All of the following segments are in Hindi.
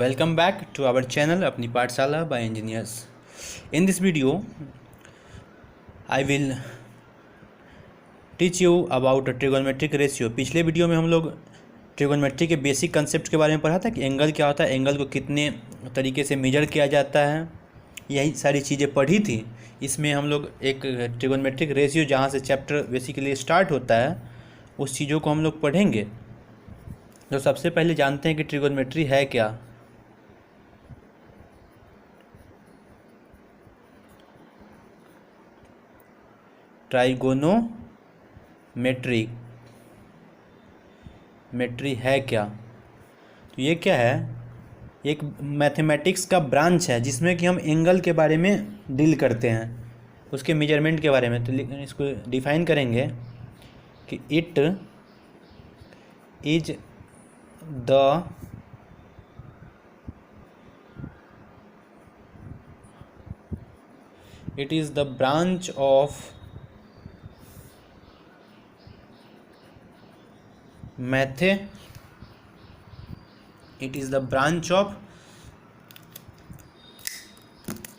Welcome back to our channel अपनी पाठशाला by engineers. In this video I will teach you about a trigonometric ratio. पिछले वीडियो में हम लोग ट्रिगोनोमेट्री के बेसिक कंसेप्ट के बारे में पढ़ा था कि एंगल क्या होता है, एंगल को कितने तरीके से मेजर किया जाता है, यही सारी चीज़ें पढ़ी थी। इसमें हम लोग एक ट्रिगोनोमेट्रिक रेशियो जहाँ से चैप्टर बेसिकली स्टार्ट होता है उस चीज़ों को हम लोग पढ़ेंगे। तो सबसे पहले जानते हैं कि ट्रिगोनोमेट्री है क्या। ट्राइगोनोमेट्री है क्या, तो ये क्या है, एक मैथमेटिक्स का ब्रांच है जिसमें कि हम एंगल के बारे में डील करते हैं, उसके मेजरमेंट के बारे में। तो इसको डिफाइन करेंगे कि it is the branch of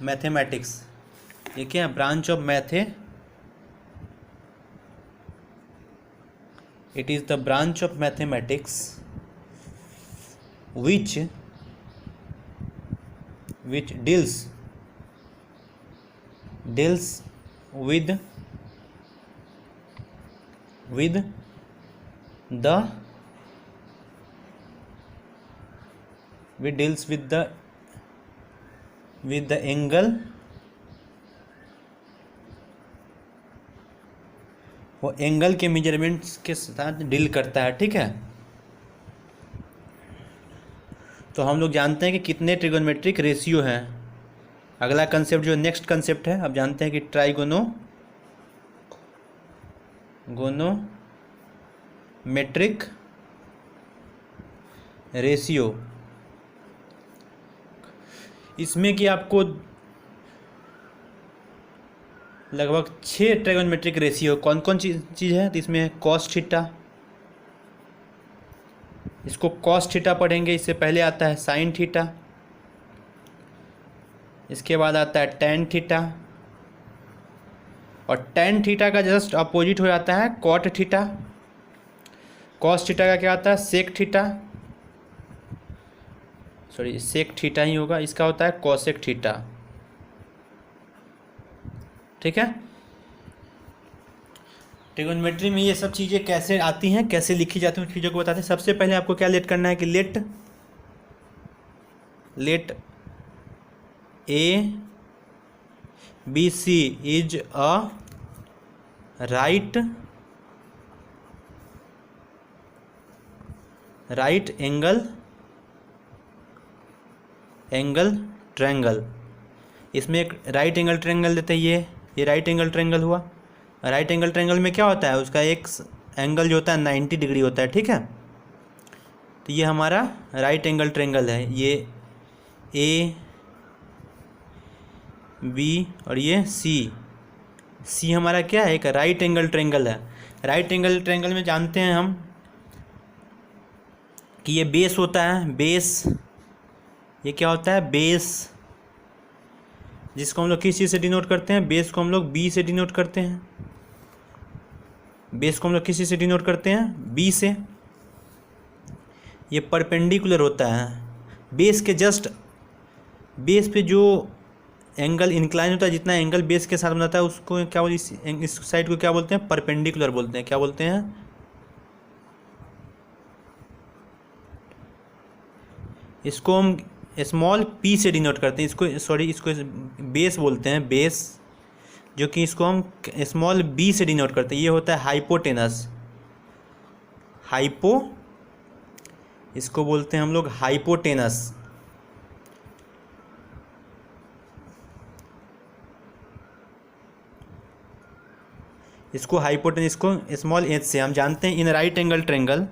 mathematics. ये क्या है, branch of it is the branch of mathematics which deals with the angle, वो एंगल के मेजरमेंट्स के साथ डील करता है। ठीक है, तो हम लोग जानते हैं कि कितने ट्रिगोनोमेट्रिक रेशियो हैं। अगला कंसेप्ट जो नेक्स्ट कंसेप्ट है, अब जानते हैं कि ट्राइगोनोमेट्रिक रेशियो। इसमें कि आपको लगभग 6 ट्रिगोनोमेट्रिक रेशियो कौन कौन चीज़ है। तो इसमें कॉस थीटा, इसको कॉस थीटा पढ़ेंगे। इससे पहले आता है साइन थीटा, इसके बाद आता है टेन थीटा, और टेन थीटा का जस्ट अपोजिट हो जाता है कॉट थीटा। कॉस थीटा का क्या आता है, sec theta, sorry sec theta ही होगा, इसका होता है कॉसेक थीटा। ठीक है, ट्रिगोनोमेट्री में ये सब चीज़ें कैसे आती हैं, कैसे लिखी जाती हैं, उन चीज़ों को बताते हैं। सबसे पहले आपको क्या लेट करना है कि let A B C is a right angle triangle. इसमें एक राइट एंगल ट्रायंगल देते हैं। ये राइट एंगल ट्रायंगल हुआ। राइट एंगल ट्रायंगल में क्या होता है, उसका एक एंगल जो होता है 90 डिग्री होता है। ठीक है, तो ये हमारा राइट एंगल ट्रायंगल है। ये ए बी और ये सी हमारा क्या है, एक राइट एंगल ट्रायंगल है। राइट एंगल ट्रायंगल में जानते हैं हम कि ये बेस होता है। बेस, ये क्या होता है, बेस, जिसको हम लोग किस चीज़ से डिनोट करते हैं, बेस को हम लोग बी से डिनोट करते हैं। बेस को हम लोग किस चीज़ से डिनोट करते हैं, बी से। ये परपेंडिकुलर होता है। बेस के जस्ट बेस पे जो एंगल इंक्लाइन होता है, जितना एंगल बेस के साथ बनाता है उसको क्या बोलते हैं, इस साइड को क्या बोलते हैं, परपेंडिकुलर बोलते हैं। क्या बोलते हैं, इसको हम स्मॉल पी से डिनोट करते हैं। इसको बेस बोलते हैं, बेस, जो कि इसको हम स्मॉल बी से डिनोट करते हैं। ये होता है हाइपोटेनस। इसको बोलते हैं हम लोग हाइपोटेनस। इसको हाइपोटेनस, इसको स्मॉल एच से। हम जानते हैं इन राइट एंगल ट्रायंगल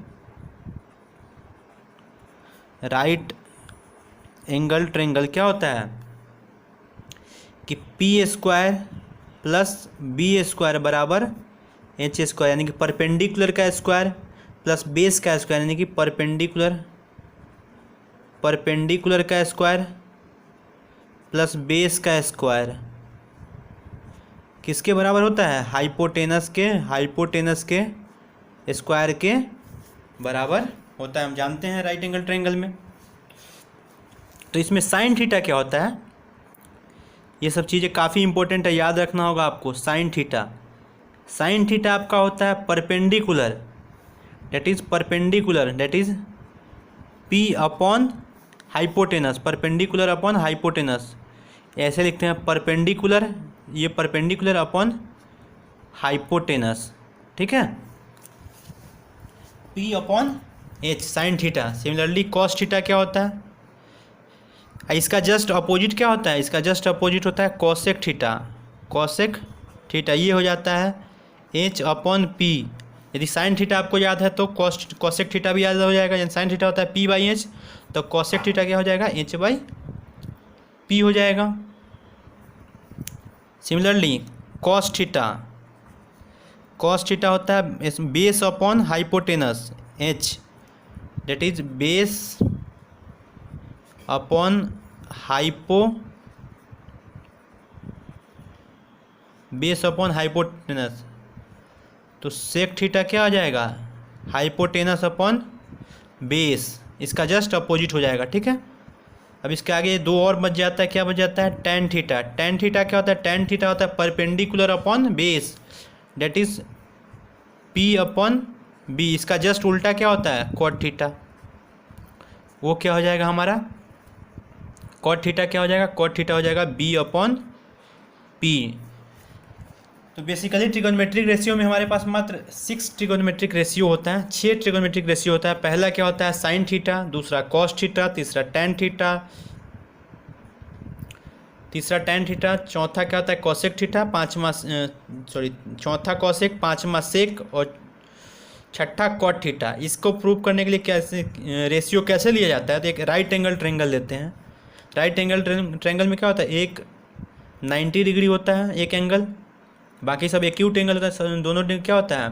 क्या होता है कि P square plus B square बराबर एच स्क्वायर, यानी कि परपेंडिकुलर का स्क्वायर प्लस बेस का स्क्वायर, यानी कि परपेंडिकुलर परपेंडिकुलर का स्क्वायर प्लस बेस का स्क्वायर किसके बराबर होता है? हाइपोटेनस के स्क्वायर के बराबर होता है। हम जानते हैं राइट एंगल ट्रायंगल में। तो इसमें साइन थीटा क्या होता है? ये सब चीज़ें काफ़ी इंपॉर्टेंट है, याद रखना होगा आपको। साइन थीटा आपका होता है perpendicular, that is P upon hypotenuse, perpendicular upon hypotenuse. ऐसे लिखते हैं परपेंडिकुलर, ये परपेंडिकुलर अपॉन हाइपोटेनस, ठीक है, P upon h sine theta. Similarly cos theta क्या होता है? इसका जस्ट अपोजिट क्या होता है? इसका जस्ट अपोजिट होता है कॉसेक थीटा। ये हो जाता है एच अपॉन पी। यदि साइन थीटा आपको याद है तो कॉसेक थीटा भी याद हो जाएगा। यदि साइन थीटा होता है पी बाई एच, तो कॉसेक थीटा क्या हो जाएगा? एच बाई पी हो जाएगा। सिमिलरली कॉस थीटा होता है base upon hypotenuse H, that is base upon hypotenuse. तो सेक थीटा क्या आ जाएगा? हाइपोटेनस अपॉन बेस, इसका जस्ट अपोजिट हो जाएगा, ठीक है। अब इसके आगे दो और बच जाता है, क्या बच जाता है? टेन थीटा क्या होता है? टेन थीटा होता है perpendicular upon base, that is P upon B. इसका जस्ट उल्टा क्या होता है? Cot theta. वो क्या हो जाएगा हमारा? कॉट थीटा क्या हो जाएगा? कॉट थीटा हो जाएगा बी अपॉन पी। तो बेसिकली ट्रिगोनोमेट्रिक रेशियो में हमारे पास मात्र 6 ट्रिगोनोमेट्रिक रेशियो होता है, 6 ट्रिगोनोमेट्रिक रेशियो होता है। पहला क्या होता है? साइन थीटा, दूसरा कॉस थीटा, तीसरा टेन थीटा, चौथा क्या होता है? कॉसेक थीटा, चौथा कॉसेक, पाँचवा सेक और छठा कॉट थीटा। इसको प्रूव करने के लिए कैसे रेशियो कैसे लिया जाता है? तो एक राइट एंगल ट्रायंगल लेते हैं। राइट एंगल ट्रायंगल में क्या होता है? एक 90 डिग्री होता है एक एंगल, बाकी सब एक्यूट एंगल होता है। दोनों क्या होता है?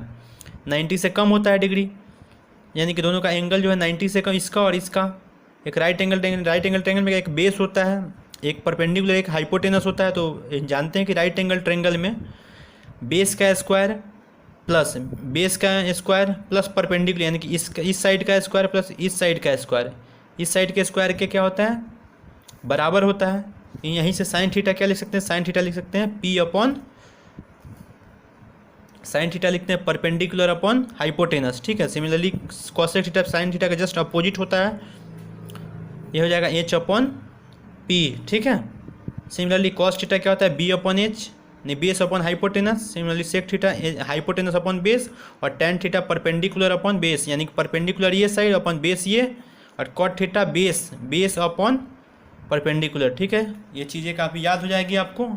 90 से कम होता है डिग्री, यानी कि दोनों का एंगल जो है 90 से कम, इसका और इसका। एक राइट एंगल ट्रायंगल में एक बेस होता है, एक परपेंडिकुलर, एक हाइपोटेनस होता है। तो जानते हैं कि राइट एंगल ट्रायंगल में बेस का स्क्वायर प्लस परपेंडिकुलर, यानी कि इस साइड का स्क्वायर प्लस इस साइड का स्क्वायर, इस साइड के स्क्वायर के क्या होता है? बराबर होता है। यहीं से साइन थीटा क्या लिख सकते हैं? साइन थीटा लिख सकते हैं पी अपॉन, साइन थीटा लिखते हैं परपेंडिकुलर अपॉन हाइपोटेनस, ठीक है। Similarly cosec theta sine theta का जस्ट अपोजिट होता है, ये हो जाएगा एच अपॉन पी, ठीक है। सिमिलरली कॉस थीटा क्या होता है? बी अपॉन एच, नहीं base upon hypotenuse. Similarly sec theta hypotenuse upon base, और tan theta perpendicular upon base, यानी कि परपेंडिकुलर ये साइड अपॉन बेस ये, और cot theta base upon perpendicular, ठीक है। ये चीज़ें काफ़ी याद हो जाएगी आपको।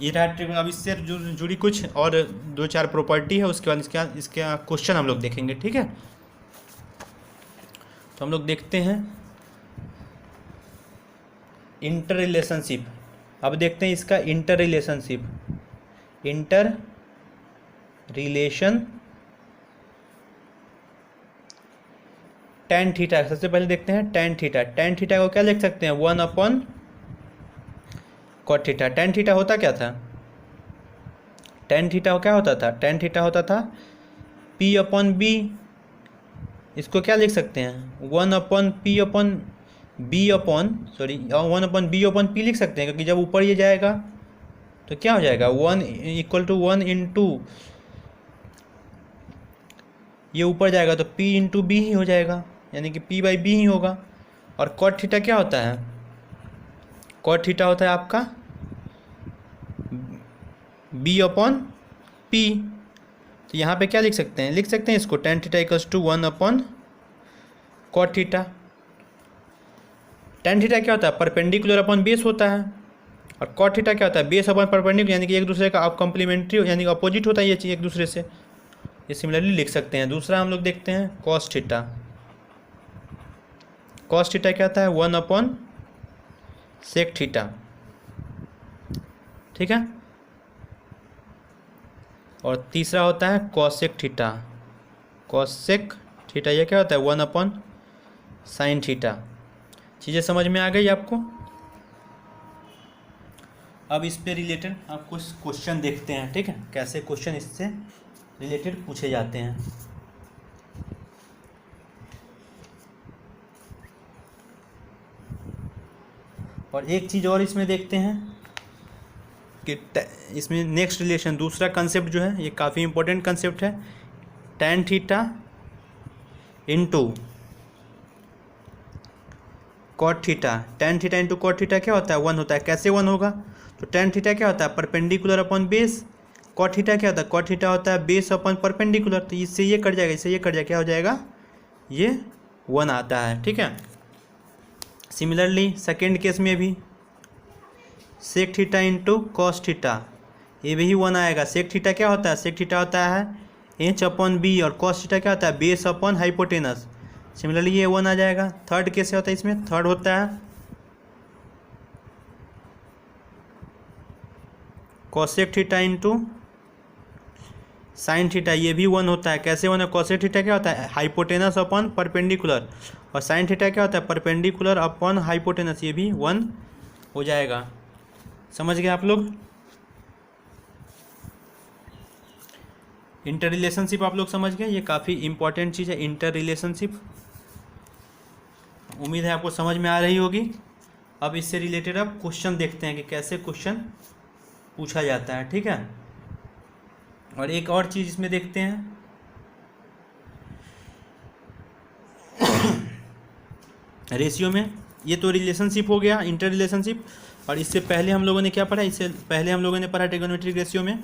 ये रहा। अब इससे जुड़ी कुछ और 2-4 प्रॉपर्टी है, उसके बाद इसका क्वेश्चन हम लोग देखेंगे, ठीक है। तो हम लोग देखते हैं इंटर रिलेशनशिप। अब देखते हैं इसका इंटर रिलेशन टेन थीटा। सबसे पहले देखते हैं टेन थीटा को क्या लिख सकते हैं? 1 upon cot theta. Tan theta होता क्या था? टेन थीटा क्या होता था? टेन थीटा होता था पी अपॉन बी। इसको क्या लिख सकते हैं? 1 अपॉन बी अपॉन पी लिख सकते हैं, क्योंकि जब ऊपर ये जाएगा तो क्या हो जाएगा? 1 = 1 इंटू, ये ऊपर जाएगा तो p इंटू बी ही हो जाएगा, यानी कि p बाई बी ही होगा। और कॉट थीटा क्या होता है? कॉट थीटा होता है आपका b अपॉन पी। तो यहाँ पे क्या लिख सकते हैं? लिख सकते हैं इसको tan theta = 1 upon cot theta. Tan theta क्या होता है? परपेंडिकुलर अपॉन बेस होता है, और कॉट थीटा क्या होता है? बेस अपॉन परपेंडिकुलर, यानी कि एक दूसरे का कॉम्प्लीमेंट्री, यानी कि अपोजिट होता है ये चीज़ एक दूसरे से। ये सिमिलरली लिख सकते हैं। दूसरा हम लोग देखते हैं कॉस थीटा। कॉस थीटा क्या होता है? 1 अपॉन सेक थीटा, ठीक है। और तीसरा होता है कॉसेक थीटा। ये क्या होता है? 1 अपॉन साइन थीटा। चीज़ें समझ में आ गई आपको। अब इस पे रिलेटेड आप कुछ क्वेश्चन देखते हैं, ठीक है, कैसे क्वेश्चन इससे रिलेटेड पूछे जाते हैं। और एक चीज़ और इसमें देखते हैं कि इसमें नेक्स्ट रिलेशन, दूसरा कंसेप्ट जो है ये काफ़ी इंपॉर्टेंट कंसेप्ट है, tan theta into cot theta. tan theta into cot theta क्या होता है? 1 होता है। कैसे 1 होगा? तो tan थीटा क्या होता है? Perpendicular upon base. Cot theta क्या होता है? कॉट थीटा होता है बेस अपॉन परपेंडिकुलर। तो इससे ये कट जाएगा, इससे ये कट जाएगा, क्या हो जाएगा? ये 1 आता है, ठीक है। सिमिलरली सेकेंड केस में भी sec theta into cos theta, ये भी 1 आएगा। सेक थीटा क्या होता है? सेक थीटा होता है एच अपॉन बी, और कॉस थीटा क्या होता है? Base upon hypotenuse. सिमिलरली ये 1 आ जाएगा। थर्ड केस होता है, इसमें थर्ड होता है cosec theta into sine theta, ये भी 1 होता है। कैसे 1 है? कॉसेक थीटा क्या होता है? हाइपोटेनस अपॉन परपेंडिकुलर, और साइन थीटा क्या होता है? परपेंडिकुलर अपॉन हाइपोटेनस, ये भी 1 हो जाएगा। समझ गए आप लोग? इंटर रिलेशनशिप आप लोग समझ गए, ये काफ़ी इंपॉर्टेंट चीज़ है इंटर रिलेशनशिप। उम्मीद है आपको समझ में आ रही होगी। अब इससे रिलेटेड अब क्वेश्चन देखते हैं कि कैसे क्वेश्चन पूछा जाता है, ठीक है। और एक और चीज़ इसमें देखते हैं, रेशियो में। ये तो रिलेशनशिप हो गया, इंटर रिलेशनशिप। और इससे पहले हम लोगों ने क्या पढ़ा? इससे पहले हम लोगों ने पढ़ा ट्रिगोनोमेट्रिक रेशियो में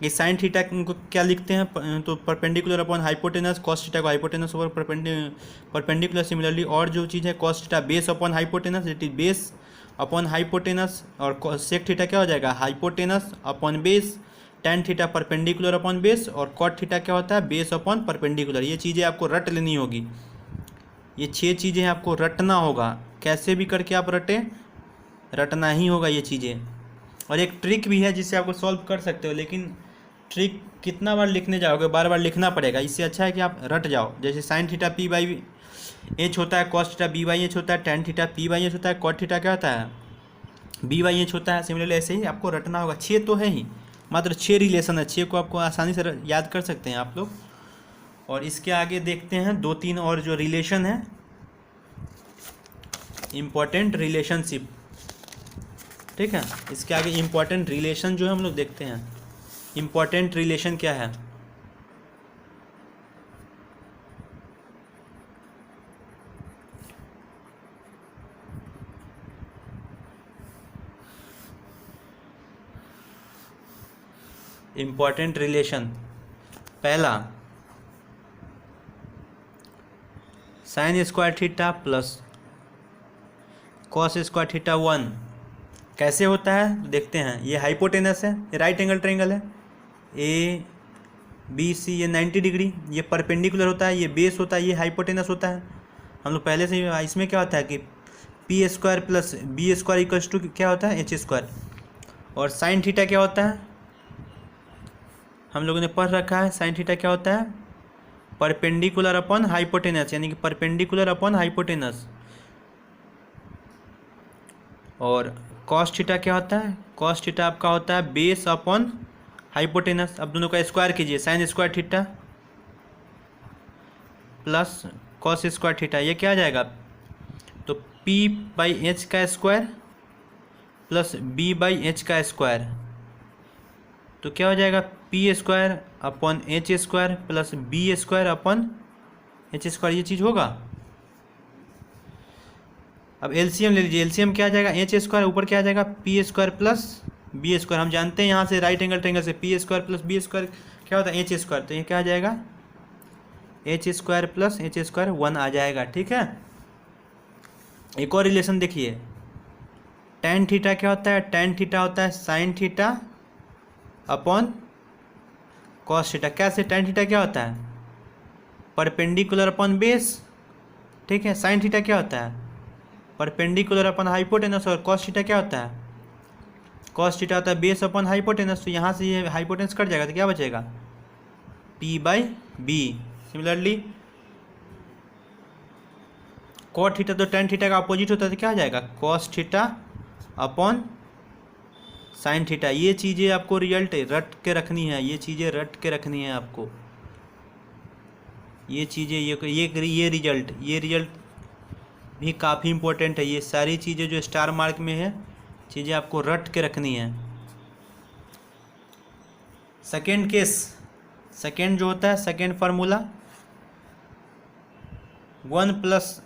कि साइन थीटा को क्या लिखते हैं? तो perpendicular upon hypotenuse, cos theta को हाइपोटेनस ओवर परपेंडिकुलर। सिमिलरली और जो चीज़ है cos theta base upon hypotenuse, it is base upon hypotenuse. और सेक थीटा क्या हो जाएगा? Hypotenuse upon base. tan theta perpendicular upon base, और कॉट थीटा क्या होता है? Base upon perpendicular. ये चीज़ें आपको रट लेनी होगी, ये 6 चीज़ें आपको रटना होगा। कैसे भी करके आप रटें, रटना ही होगा ये चीज़ें। और एक ट्रिक भी है जिससे आपको सॉल्व कर सकते हो, लेकिन ट्रिक कितना बार लिखने जाओगे? बार बार लिखना पड़ेगा। इससे अच्छा है कि आप रट जाओ। जैसे sine theta P by H होता है, cos theta B by H होता है, tan theta P by H होता है, कॉट थीटा क्या होता है? बी बाई एच होता है। सिमिलरली ऐसे ही आपको रटना होगा। 6 तो है ही, मात्र 6 रिलेशन है, 6 को आपको आसानी से याद कर सकते हैं आप लोग। और इसके आगे देखते हैं 2-3 और जो रिलेशन है, इम्पॉर्टेंट रिलेशनशिप, ठीक है। इसके आगे इम्पॉर्टेंट रिलेशन जो है हम लोग देखते हैं। इम्पॉर्टेंट रिलेशन क्या है? इम्पॉर्टेंट रिलेशन पहला, sign square theta plus cos square theta 1 कैसे होता है देखते हैं। ये हाइपोटेनस है, ये राइट एंगल ट्रायंगल है, ए बी सी, ये 90 डिग्री, ये परपेंडिकुलर होता है, ये बेस होता है, ये हाइपोटेनस होता है। हम लोग पहले से इसमें क्या होता है कि P square plus B square equals to क्या होता है? H square. और साइन थीटा क्या होता है? हम लोगों ने पढ़ रखा है, साइन थीटा क्या होता है? परपेंडिकुलर अपॉन हाइपोटेनस, यानी कि परपेंडिकुलर अपॉन हाइपोटेनस। और कॉस थीटा क्या होता है? कॉस थीटा आपका होता है बेस अपॉन हाइपोटेनस। अब दोनों का स्क्वायर कीजिए, sine square theta plus cos square theta, ये क्या आ जाएगा? तो पी बाई एच का square plus B by H का स्क्वायर, तो क्या हो जाएगा? P square upon H square plus B square upon H square, ये चीज़ होगा। अब एलसीएम ले लीजिए, एलसीएम क्या आ जाएगा? एच स्क्वायर, ऊपर क्या आ जाएगा? P square plus B square. हम जानते हैं यहाँ से राइट एंगल ट्रायंगल से P square plus B square क्या होता है? H square. तो ये क्या आ जाएगा? H square plus H square 1 आ जाएगा, ठीक है। एक और रिलेशन देखिए, tan थीटा क्या होता है? tan थीटा होता है sine theta upon cos theta. कैसे? tan थीटा क्या होता है? परपेंडिकुलर अपॉन बेस, ठीक है। साइन थीटा क्या होता है? Perpendicular upon hypotenuse. और कॉस थीटा क्या होता है? कॉस थीटा होता है बेस अपॉन हाइपोटेनस। तो यहाँ से ये हाइपोटेनस कट जाएगा, तो क्या बचेगा? P by B. Similarly cot theta तो टेन थीटा का अपोजिट होता है, तो क्या आ जाएगा cos theta upon sine theta. ये चीज़ें आपको रिजल्ट रट के रखनी है, ये चीज़ें रट के रखनी है आपको, ये चीज़ें ये रिजल्ट भी काफ़ी इम्पोर्टेंट है। ये सारी चीज़ें जो स्टार मार्क में है चीज़ें आपको रट के रखनी है। सेकेंड केस, सेकेंड जो होता है, second formula 1 plus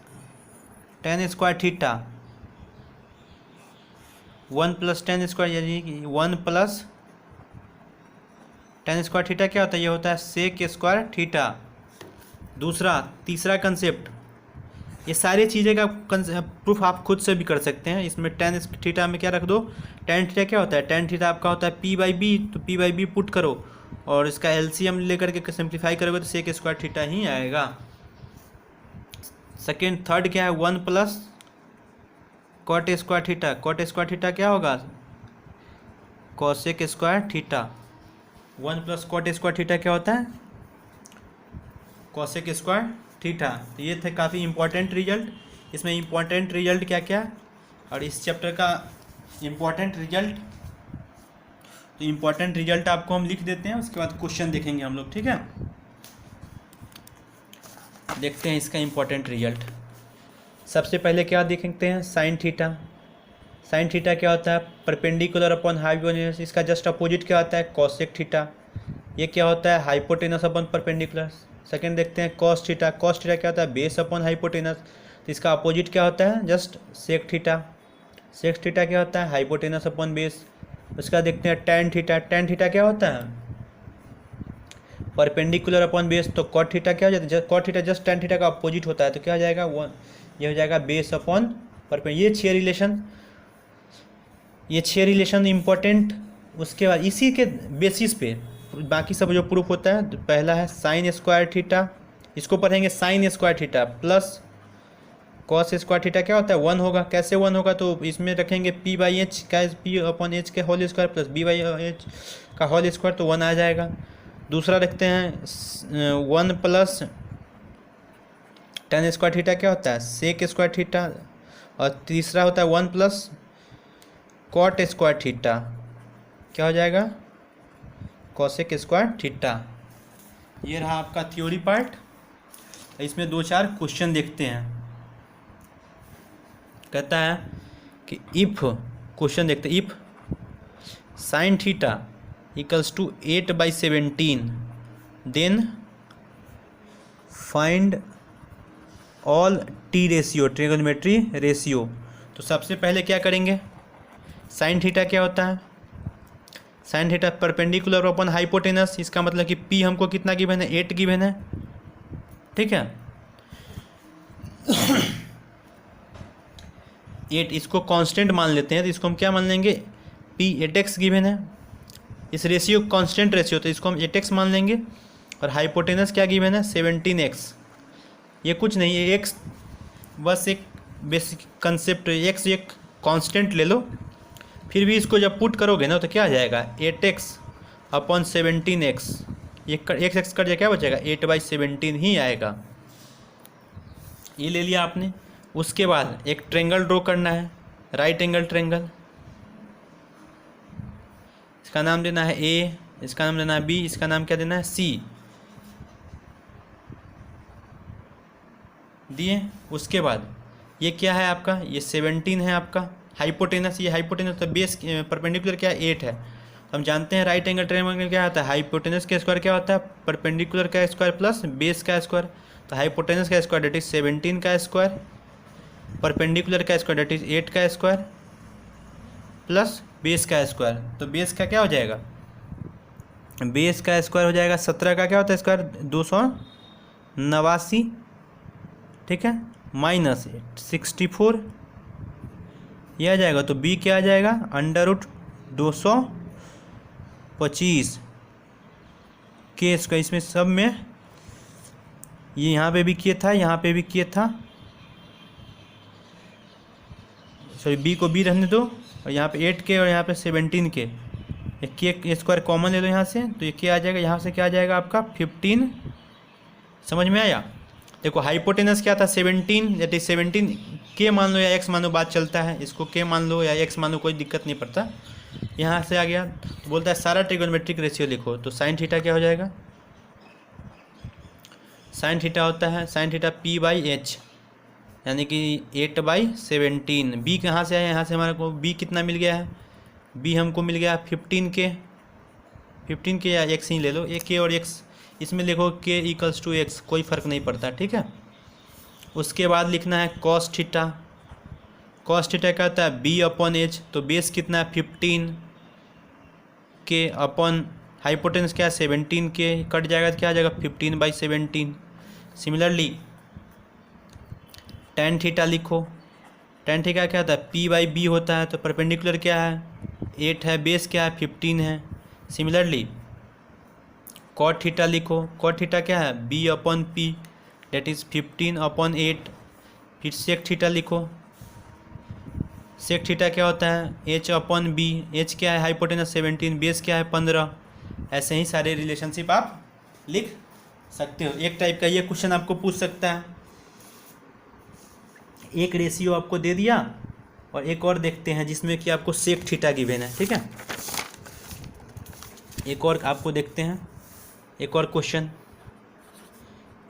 ten square theta, 1 plus ten square, यानी कि 1 प्लस टेन स्क्वायर थीटा क्या होता है, ये होता है सेक स्क्वायर थीटा। दूसरा, तीसरा कंसेप्ट, ये सारी चीज़ें का प्रूफ आप खुद से भी कर सकते हैं। इसमें टेन थीटा में क्या रख दो, टेन थीटा क्या होता है, टेन थीटा आपका होता है पी बाई बी, तो पी बाई बी पुट करो और इसका एलसीएम लेकर के सिंप्लीफाई करोगे तो सेक स्क्वायर थीटा ही आएगा। सेकेंड, थर्ड क्या है, 1 plus cot square theta, cot square theta क्या होगा cosec square theta. 1 plus cot square theta क्या होता है कॉसेक स्क्वायर थीटा। तो ये थे काफ़ी इंपॉर्टेंट रिजल्ट। इसमें इंपॉर्टेंट रिजल्ट क्या क्या, और इस चैप्टर का इंपॉर्टेंट रिजल्ट, तो इंपॉर्टेंट रिजल्ट आपको हम लिख देते हैं, उसके बाद क्वेश्चन देखेंगे हम लोग, ठीक है। देखते हैं इसका इंपॉर्टेंट रिजल्ट। सबसे पहले क्या देखते हैं, साइन थीटा। साइन थीटा क्या होता है, परपेंडिकुलर अपॉन हाइपोटेनस। इसका जस्ट अपोजिट क्या होता है, कॉसेक थीटा। ये क्या होता है, हाइपोटेनस अपॉन परपेंडिकुलर। सेकंड देखते हैं कॉस थीटा। कॉस थीटा क्या होता है, बेस अपॉन हाइपोटेनस। तो इसका अपोजिट क्या होता है, just sec theta. Sec theta क्या होता है, हाइपोटेनस अपॉन बेस। उसका देखते हैं टैन थीटा। टैन थीटा क्या होता है, परपेंडिकुलर अपॉन बेस। तो कॉट थीटा क्या हो जाता है, cot theta just tan theta का अपोजिट होता है, तो क्या हो जाएगा, ये हो जाएगा बेस अपॉन परपेंडिकुलर। ये छः रिलेशन इंपॉर्टेंट। उसके बाद इसी के बेसिस पे बाकी सब जो प्रूफ होता है, तो पहला है साइन स्क्वायर थीटा, इसको पढ़ेंगे sign square theta plus cos square theta क्या होता है, 1 होगा। कैसे 1 होगा, तो इसमें रखेंगे पी बाई एच का, पी अपॉन एच के whole square plus B by H का होल स्क्वायर, तो 1 आ जाएगा। दूसरा देखते हैं 1 प्लस टेन स्क्वायर थीटा क्या होता है, सेक स्क्वायर थीटा। और तीसरा होता है 1 प्लस कॉट स्क्वायर थीटा, क्या हो जाएगा, कॉसेक स्क्वायर थीटा। ये रहा आपका थ्योरी पार्ट। इसमें 2-4 क्वेश्चन देखते हैं। कहता है कि इफ़, क्वेश्चन देखते हैं, if sine theta equals to 8/17 then find all T ratio, trigonometry ratio. तो सबसे पहले क्या करेंगे, साइन थीटा क्या होता है, sine theta perpendicular upon hypotenuse. इसका मतलब कि पी हमको कितना गिवन है, 8 गिवन है, ठीक है। 8 इसको कांस्टेंट मान लेते हैं, तो इसको हम क्या मान लेंगे, पी 8x गिवन है। इस रेशियो कांस्टेंट रेशियो, तो इसको हम 8x मान लेंगे। और हाइपोटेनस क्या गिवन है, 17x। ये कुछ नहीं है, x बस एक बेसिक कंसेप्ट, x एक कांस्टेंट ले लो। फिर भी इसको जब पुट करोगे ना, तो क्या आ जाएगा, 8x अपॉन 17x। ये x x कट जाए, क्या बचेगा, 8/17 ही आएगा। ये ले लिया आपने। उसके बाद एक ट्रेंगल ड्रॉ करना है, राइट एंगल ट्रेंगल। इसका नाम देना है A, इसका नाम देना है B, इसका नाम क्या देना है, C दिए। उसके बाद ये क्या है आपका, ये 17 है आपका हाइपोटेनस। ये हाइपोटेनस, तो बेस परपेंडिकुलर क्या है, 8 है। तो हम जानते हैं राइट एंगल ट्रायंगल क्या होता है, हाइपोटेनस का स्क्वायर क्या होता है, परपेंडिकुलर का स्क्वायर प्लस बेस का स्क्वायर। तो हाइपोटेनस का स्क्वायर डेट इज 17 का स्क्वायर, परपेंडिकुलर का स्क्वायर डेट इज 8 का स्क्वायर प्लस बेस का स्क्वायर। तो बेस का क्या हो जाएगा, बेस का स्क्वायर हो जाएगा 17 का क्या होता है स्क्वायर, 289, ठीक है, माइनस 64 ये आ जाएगा। तो बी क्या आ जाएगा, √225 के स्क्वायर। इसमें सब में ये यहाँ पे भी किया था, यहाँ पे भी किया था, सॉरी बी को बी रहने दो, और यहाँ पे 8 के और यहाँ पे 17 के, एक के स्क्वायर कॉमन ले लो यहाँ से, तो ये क्या आ जाएगा, यहाँ से क्या आ जाएगा आपका 15। समझ में आया। देखो हाइपोटेनस क्या था 17, दैट इज 17 के मान लो या एक्स मान लो, बात चलता है, इसको के मान लो या एक्स मान लो, कोई दिक्कत नहीं पड़ता। यहाँ से आ गया तो बोलता है सारा ट्रिगोनोमेट्रिक रेशियो लिखो, तो साइन थीटा क्या हो जाएगा, साइन थीटा होता है sign theta P by H, यानी कि 8/17। बी कहाँ से आया, यहाँ से हमारे को बी कितना मिल गया है, बी हमको मिल गया 15 के या एक्स ही ले लो, ए के और एक्स, इसमें लिखो के इक्वल्स टू एक्स, कोई फ़र्क नहीं पड़ता, ठीक है। उसके बाद लिखना है कॉस थीटा, कॉस थीटा क्या होता है बी अपॉन एच, तो बेस कितना है 15 के अपॉन हाइपोटेनस क्या है 17 के, कट जाएगा तो क्या आ जाएगा 15/17। सिमिलरली टेन थीटा लिखो, टेन थीटा क्या होता है पी बाई बी होता है, तो परपेंडिकुलर क्या है 8 है, बेस क्या है 15 है। सिमिलरली कॉट थीटा लिखो, कॉट थीटा क्या है B upon P, that is 15/8। फिर सेक थीटा लिखो, सेक थीटा क्या होता है एच अपॉन बी, एच क्या है हाइपोटेनस 17, बेस क्या है 15। ऐसे ही सारे रिलेशनशिप आप लिख सकते हो। एक टाइप का ये क्वेश्चन आपको पूछ सकता है, एक रेशियो आपको दे दिया और एक और देखते हैं जिसमें कि आपको सेक थीटा गिवन है, ठीक है। एक और आपको देखते हैं, एक और question,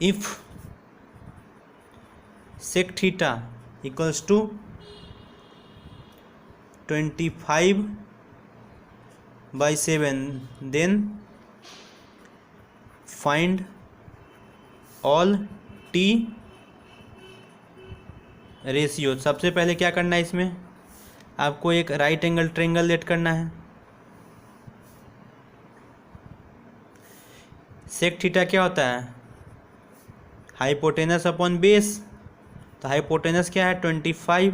if sec theta equals to 25/7 then find all T ratio. सबसे पहले क्या करना है, इसमें आपको एक राइट एंगल ट्रायंगल लेट करना है। सेक थीटा क्या होता है हाइपोटेनस अपॉन बेस, तो हाइपोटेनस क्या है 25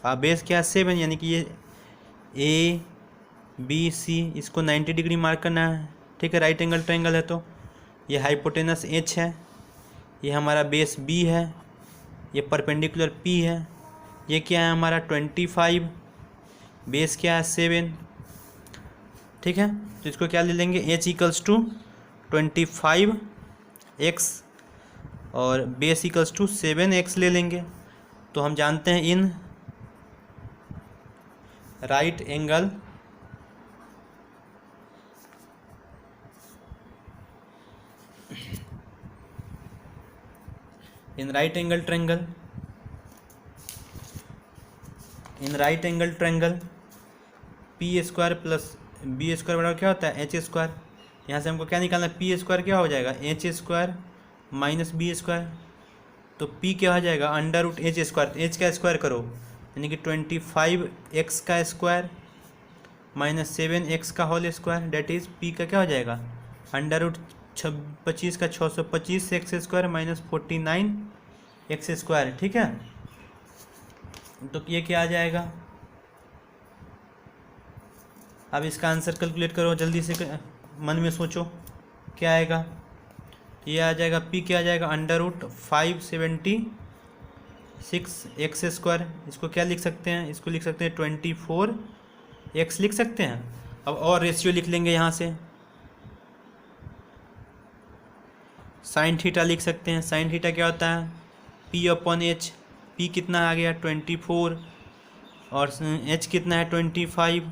और बेस क्या है 7, यानी कि ये ए बी सी, इसको 90 डिग्री मार्क करना है, ठीक है। राइट एंगल ट्रायंगल है तो ये हाइपोटेनस एच है, ये हमारा बेस बी है, ये परपेंडिकुलर पी है, ये क्या है हमारा 25, बेस क्या है 7, ठीक है। तो इसको क्या ले लेंगे एच इक्वल्स टू 25x और बेस इक्वल्स टू 7x ले लेंगे। तो हम जानते हैं in right angle triangle P square plus B square बराबर क्या होता है एच स्क्वायर। यहाँ से हमको क्या निकालना है पी स्क्वायर क्या हो जाएगा H square minus B square, तो पी क्या हो जाएगा अंडर रूट एच स्क्वायर, एच का स्क्वायर करो यानी कि 25x का स्क्वायर माइनस 7x का whole square, that is P का क्या हो जाएगा अंडर रूट 25 का 625 x square minus 49x square, ठीक है। तो ये क्या आ जाएगा, अब इसका आंसर कैलकुलेट करो जल्दी से, मन में सोचो क्या आएगा। तो ये आ जाएगा पी क्या आ जाएगा अंडर रूट 576x स्क्वायर, इसको क्या लिख सकते हैं, इसको लिख सकते हैं 24x लिख सकते हैं। अब और रेशियो लिख लेंगे यहाँ से, साइन थीटा लिख सकते हैं, साइन थीटा क्या होता है पी अपॉन एच, पी कितना आ गया 24 और एच कितना है 25।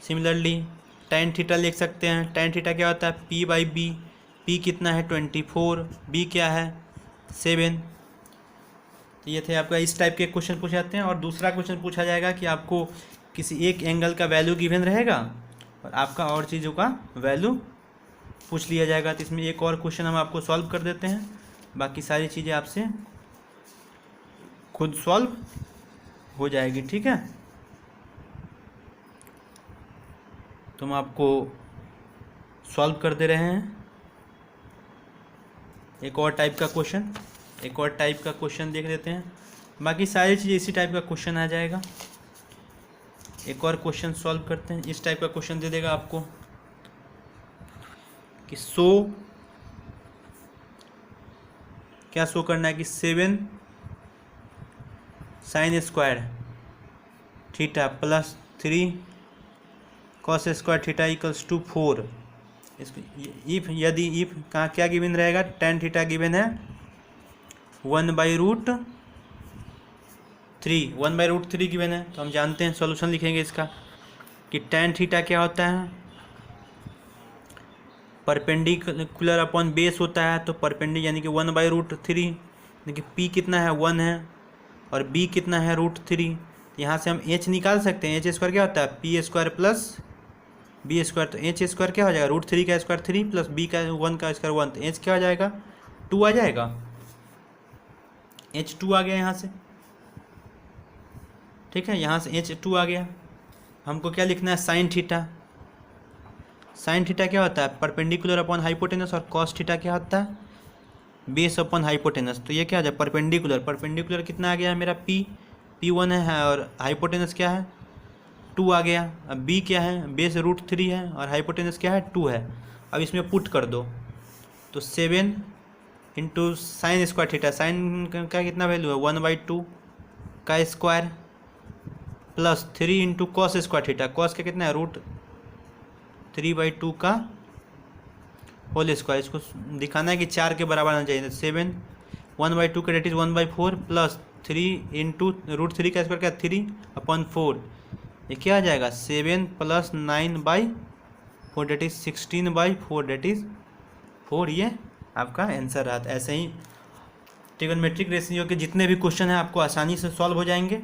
सिमिलरली टेन थीटा लिख सकते हैं, टेन थीटा क्या होता है पी बाई बी, पी कितना है 24, बी क्या है 7। तो ये थे आपका इस टाइप के क्वेश्चन पूछे जाते हैं। और दूसरा क्वेश्चन पूछा जाएगा कि आपको किसी एक एंगल का वैल्यू गिवन रहेगा और आपका और चीज़ों का वैल्यू पूछ लिया जाएगा। तो इसमें एक और क्वेश्चन हम आपको सॉल्व कर देते हैं, बाकी सारी चीज़ें आपसे खुद सॉल्व हो जाएगी, ठीक है। तो हम आपको सॉल्व कर दे रहे हैं एक और टाइप का क्वेश्चन देख लेते हैं, बाकी सारी चीज़ें इसी टाइप का क्वेश्चन आ जाएगा। एक और क्वेश्चन सॉल्व करते हैं, इस टाइप का क्वेश्चन दे देगा आपको कि क्या शो करना है कि 7 sine square theta plus 3 cos square theta equals to 4। इसको इफ कहाँ क्या गिवन रहेगा टेन थीटा गिवन है 1/√3 1/√3 गिवन है, तो हम जानते हैं सॉल्यूशन लिखेंगे इसका कि tan थीटा क्या होता है, परपेंडिकुलर अपॉन बेस होता है, तो परपेंडिकुलर यानी कि 1/√3, यानी कि p कितना है 1 है और b कितना है √3। यहाँ से हम h निकाल सकते हैं, h² क्या होता है p² प्लस b², तो h² क्या हो जाएगा √3 का स्क्वायर 3 प्लस b का 1 का स्क्वायर 1, तो h क्या हो जाएगा 2 आ जाएगा, h2 आ गया यहाँ से, ठीक है, यहाँ से h2 आ गया। हमको क्या लिखना है साइन थीटा, साइन थीटा क्या होता है परपेंडिकुलर अपॉन हाइपोटेनस, और कॉस थीटा क्या होता है बेस अपॉन हाइपोटेनस। तो ये क्या हो जाए परपेंडिकुलर कितना आ गया है मेरा p1 है और हाइपोटेनस क्या है 2 आ गया। अब b क्या है बेस √3 है और हाइपोटेनस क्या है 2 है। अब इसमें पुट कर दो तो 7 into sine square theta, sine का कितना वैल्यू है 1/2 का square plus 3 into cos square theta, cos का कितना है √3/2 का होल स्क्वायर। इसको दिखाना है कि 4 के बराबर आना चाहिए, 7 1/2 का डेट इज 1/4 प्लस 3 इंटू √3 का स्क्वायर क्या 3/4, ये क्या आ जाएगा 7 plus 9/4 that is 16/4 that is 4, ये आपका आंसर रहा। ऐसे ही ट्रिगोनोमेट्रिक रेशियो के जितने भी क्वेश्चन हैं आपको आसानी से सॉल्व हो जाएंगे,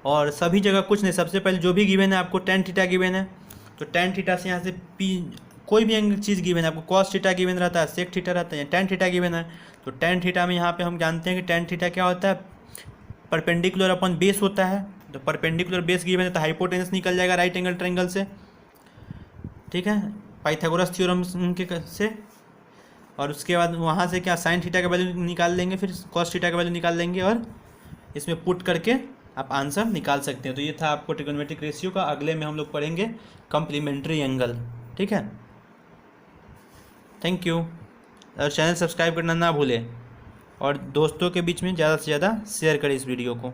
और सभी जगह कुछ नहीं, सबसे पहले जो भी गिवन है आपको tan थीटा गिवन है, तो tan थीटा से यहाँ से p कोई भी चीज़ गिवन है आपको, cos थीटा गिवन रहता है, sec थीटा रहता है, tan थीटा गिवन है, तो tan थीटा में यहाँ पे हम जानते हैं कि tan थीटा क्या होता है परपेंडिकुलर अपॉन बेस होता है, तो परपेंडिकुलर बेस गिवन है तो हाइपोटेनस निकल जाएगा राइट एंगल ट्रायंगल से, ठीक है, पाइथागोरस थ्योरम के से। और उसके बाद वहाँ से क्या साइन थीटा का वैल्यू निकाल लेंगे, फिर कॉस थीटा का वैल्यू निकाल लेंगे और इसमें पुट करके आप आंसर निकाल सकते हैं। तो ये था आपको ट्रिगोनोमेट्रिक रेशियो का। अगले में हम लोग पढ़ेंगे कॉम्प्लीमेंट्री एंगल, ठीक है। थैंक यू, और चैनल सब्सक्राइब करना ना भूलें और दोस्तों के बीच में ज़्यादा से ज़्यादा शेयर करें इस वीडियो को।